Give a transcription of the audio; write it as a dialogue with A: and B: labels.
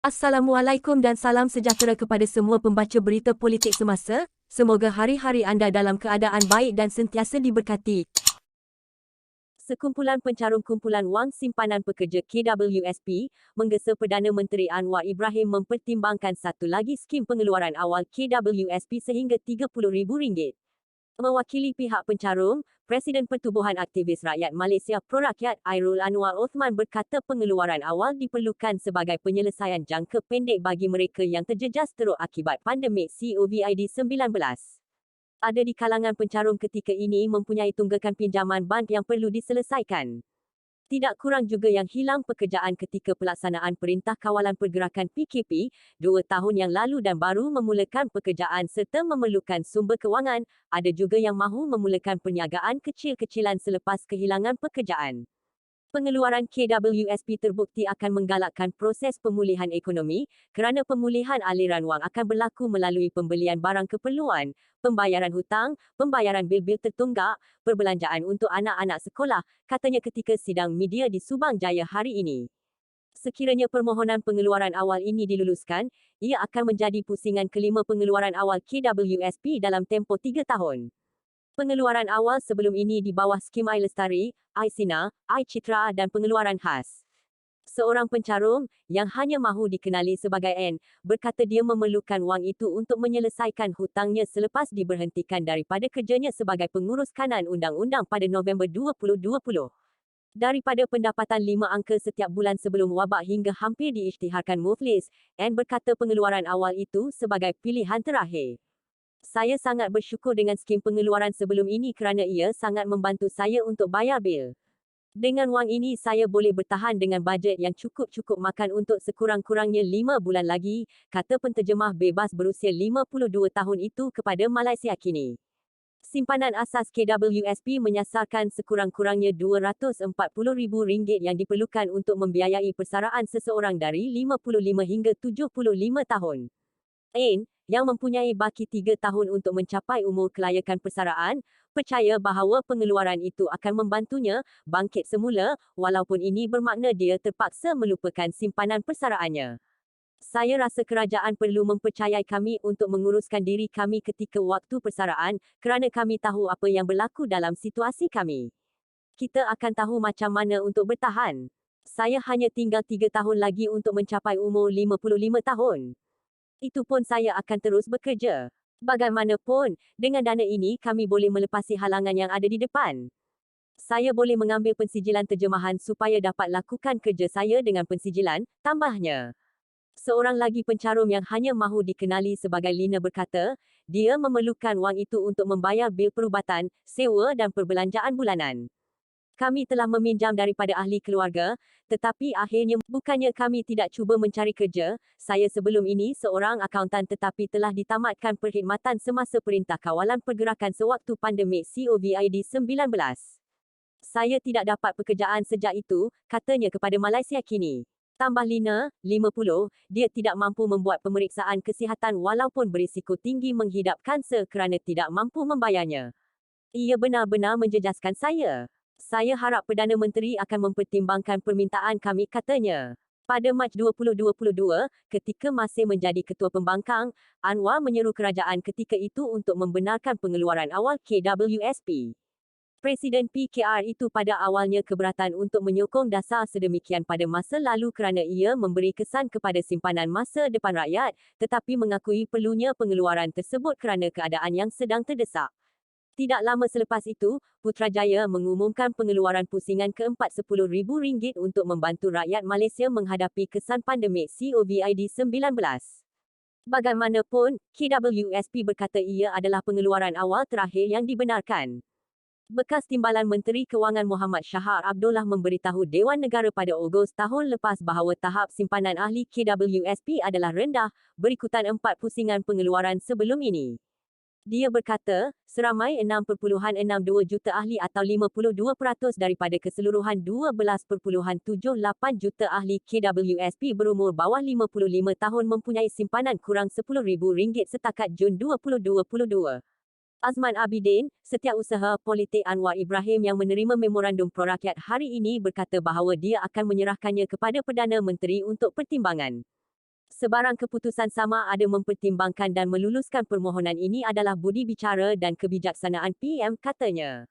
A: Assalamualaikum dan salam sejahtera kepada semua pembaca berita politik semasa. Semoga hari-hari anda dalam keadaan baik dan sentiasa diberkati. Sekumpulan pencarum kumpulan wang simpanan pekerja KWSP menggesa Perdana Menteri Anwar Ibrahim mempertimbangkan satu lagi skim pengeluaran awal KWSP sehingga RM30,000. Mewakili pihak pencarum, Presiden Pertubuhan Aktivis Rakyat Malaysia Pro-Rakyat Airul Anwar Othman berkata pengeluaran awal diperlukan sebagai penyelesaian jangka pendek bagi mereka yang terjejas teruk akibat pandemik COVID-19. Ada di kalangan pencarum ketika ini mempunyai tunggakan pinjaman bank yang perlu diselesaikan. Tidak kurang juga yang hilang pekerjaan ketika pelaksanaan Perintah Kawalan Pergerakan PKP 2 tahun yang lalu dan baru memulakan pekerjaan serta memerlukan sumber kewangan. Ada juga yang mahu memulakan perniagaan kecil-kecilan selepas kehilangan pekerjaan. Pengeluaran KWSP terbukti akan menggalakkan proses pemulihan ekonomi kerana pemulihan aliran wang akan berlaku melalui pembelian barang keperluan, pembayaran hutang, pembayaran bil-bil tertunggak, perbelanjaan untuk anak-anak sekolah, katanya ketika sidang media di Subang Jaya hari ini. Sekiranya permohonan pengeluaran awal ini diluluskan, ia akan menjadi pusingan kelima pengeluaran awal KWSP dalam tempoh 3 tahun. Pengeluaran awal sebelum ini di bawah skim iLestari, iSina, iCitra dan pengeluaran khas. Seorang pencarum, yang hanya mahu dikenali sebagai N, berkata dia memerlukan wang itu untuk menyelesaikan hutangnya selepas diberhentikan daripada kerjanya sebagai pengurus kanan undang-undang pada November 2020. Daripada pendapatan 5 angka setiap bulan sebelum wabak hingga hampir diisytiharkan muflis, N berkata pengeluaran awal itu sebagai pilihan terakhir. Saya sangat bersyukur dengan skim pengeluaran sebelum ini kerana ia sangat membantu saya untuk bayar bil. Dengan wang ini saya boleh bertahan dengan bajet yang cukup makan untuk sekurang-kurangnya 5 bulan lagi, kata penterjemah bebas berusia 52 tahun itu kepada Malaysia Kini. Simpanan asas KWSP menyasarkan sekurang-kurangnya RM240,000 yang diperlukan untuk membiayai persaraan seseorang dari 55 hingga 75 tahun. N, yang mempunyai baki 3 tahun untuk mencapai umur kelayakan persaraan, percaya bahawa pengeluaran itu akan membantunya bangkit semula, walaupun ini bermakna dia terpaksa melupakan simpanan persaraannya. Saya rasa kerajaan perlu mempercayai kami untuk menguruskan diri kami ketika waktu persaraan, kerana kami tahu apa yang berlaku dalam situasi kami. Kita akan tahu macam mana untuk bertahan. Saya hanya tinggal 3 tahun lagi untuk mencapai umur 55 tahun. Itu pun saya akan terus bekerja. Bagaimanapun, dengan dana ini kami boleh melepasi halangan yang ada di depan. Saya boleh mengambil pensijilan terjemahan supaya dapat lakukan kerja saya dengan pensijilan, tambahnya. Seorang lagi pencarum yang hanya mahu dikenali sebagai Lina berkata, dia memerlukan wang itu untuk membayar bil perubatan, sewa dan perbelanjaan bulanan. Kami telah meminjam daripada ahli keluarga, tetapi akhirnya bukannya kami tidak cuba mencari kerja. Saya sebelum ini seorang akauntan tetapi telah ditamatkan perkhidmatan semasa Perintah Kawalan Pergerakan sewaktu pandemik COVID-19. Saya tidak dapat pekerjaan sejak itu, katanya kepada Malaysia Kini. Tambah Lina, 50, dia tidak mampu membuat pemeriksaan kesihatan walaupun berisiko tinggi menghidap kanser kerana tidak mampu membayarnya. Ia benar-benar menjejaskan saya. Saya harap Perdana Menteri akan mempertimbangkan permintaan kami, katanya. Pada Mac 2022, ketika masih menjadi Ketua Pembangkang, Anwar menyeru kerajaan ketika itu untuk membenarkan pengeluaran awal KWSP. Presiden PKR itu pada awalnya keberatan untuk menyokong dasar sedemikian pada masa lalu kerana ia memberi kesan kepada simpanan masa depan rakyat, tetapi mengakui perlunya pengeluaran tersebut kerana keadaan yang sedang terdesak. Tidak lama selepas itu, Putrajaya mengumumkan pengeluaran pusingan keempat RM10,000 untuk membantu rakyat Malaysia menghadapi kesan pandemik COVID-19. Bagaimanapun, KWSP berkata ia adalah pengeluaran awal terakhir yang dibenarkan. Bekas Timbalan Menteri Kewangan Muhammad Shahar Abdullah memberitahu Dewan Negara pada Ogos tahun lepas bahawa tahap simpanan ahli KWSP adalah rendah, berikutan 4 pusingan pengeluaran sebelum ini. Dia berkata, seramai 6.62 juta ahli atau 52% daripada keseluruhan 12.78 juta ahli KWSP berumur bawah 55 tahun mempunyai simpanan kurang RM10,000 setakat Jun 2022. Azman Abidin, Setiausaha Politik Anwar Ibrahim yang menerima memorandum pro-rakyat hari ini berkata bahawa dia akan menyerahkannya kepada Perdana Menteri untuk pertimbangan. Sebarang keputusan sama ada mempertimbangkan dan meluluskan permohonan ini adalah budi bicara dan kebijaksanaan PM, katanya.